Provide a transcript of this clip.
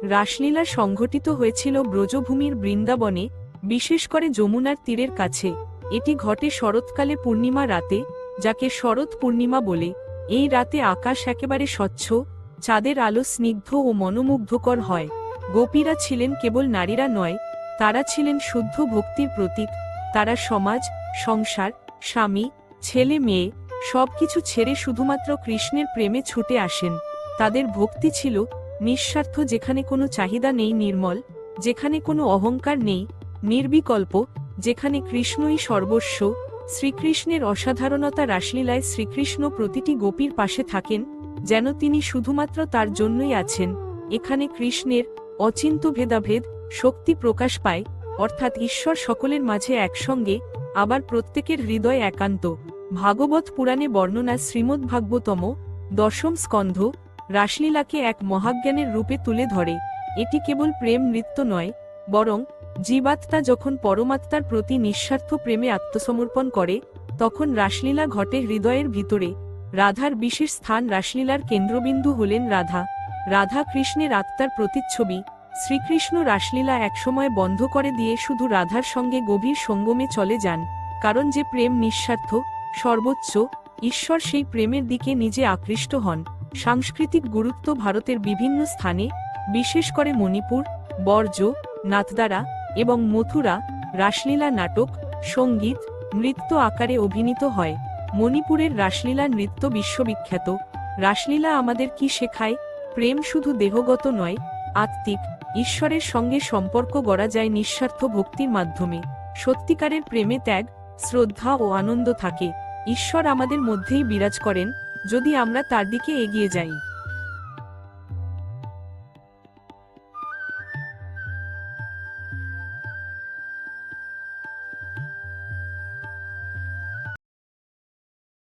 রাসলীলা সংঘটিত হয়েছিল ব্রজভূমির বৃন্দাবনে, বিশেষ করে যমুনার তীরের কাছে। এটি ঘটে শরৎকালে পূর্ণিমা রাতে, যাকে শরৎ পূর্ণিমা বলে। এই রাতে আকাশ একেবারে স্বচ্ছ, চাঁদের আলো স্নিগ্ধ ও মনোমুগ্ধকর হয়। গোপীরা ছিলেন কেবল নারীরা নয়, তারা ছিলেন শুদ্ধ ভক্তির প্রতীক। তারা সমাজ, সংসার, স্বামী, ছেলে মেয়ে সবকিছু ছেড়ে শুধুমাত্র কৃষ্ণের প্রেমে ছুটে আসেন। তাদের ভক্তি ছিল নিঃস্বার্থ, যেখানে কোনো চাহিদা নেই, নির্মল, যেখানে কোনো অহংকার নেই, নির্বিকল্প, যেখানে কৃষ্ণই সর্বস্ব। শ্রীকৃষ্ণের অসাধারণতা রাসলীলায় শ্রীকৃষ্ণ প্রতিটি গোপীর পাশে থাকেন, যেন তিনি শুধুমাত্র তার জন্যই আছেন। এখানে কৃষ্ণের অচিন্ত ভেদাভেদ শক্তি প্রকাশ পায়, অর্থাৎ ঈশ্বর সকলের মাঝে একসঙ্গে, আবার প্রত্যেকের হৃদয় একান্ত। ভাগবত পুরাণে বর্ণনা, শ্রীমদ্ভাগবতম 10ম স্কন্ধ, রাসলীলাকে এক মহাজ্ঞানের রূপে তুলে ধরে। এটি কেবল প্রেম নৃত্য নয়, বরং জীবাত্মা যখন পরমাত্মার প্রতি নিঃস্বার্থ প্রেমে আত্মসমর্পণ করে, তখন রাসলীলা ঘটে হৃদয়ের ভিতরে। রাধার বিশেষ স্থান। রাসলীলার কেন্দ্রবিন্দু হলেন রাধা। রাধা কৃষ্ণের আত্মার প্রতিচ্ছবি। শ্রীকৃষ্ণ রাসলীলা একসময় বন্ধ করে দিয়ে শুধু রাধার সঙ্গে গভীর সঙ্গমে চলে যান, কারণ যে প্রেম নিঃস্বার্থ, সর্বোচ্চ, ঈশ্বর সেই প্রেমের দিকে নিজে আকৃষ্ট হন। সাংস্কৃতিক গুরুত্ব। ভারতের বিভিন্ন স্থানে, বিশেষ করে মণিপুর, বর্জ, নাথদ্বারা এবং মথুরা, রাসলীলা নাটক, সঙ্গীত, নৃত্য আকারে অভিনীত হয়। মণিপুরের রাসলীলা নৃত্য বিশ্ববিখ্যাত। রাসলীলা আমাদের কি শেখায়? প্রেম শুধু দেহগত নয়, আত্মিক। ঈশ্বরের সঙ্গে সম্পর্ক গড়া যায় নিঃস্বার্থ ভক্তির মাধ্যমে। সত্যিকারের প্রেমে ত্যাগ, শ্রদ্ধা ও আনন্দ থাকে। ঈশ্বর আমাদের মধ্যেই বিরাজ করেন, যদি আমরা তার দিকে এগিয়ে যাই।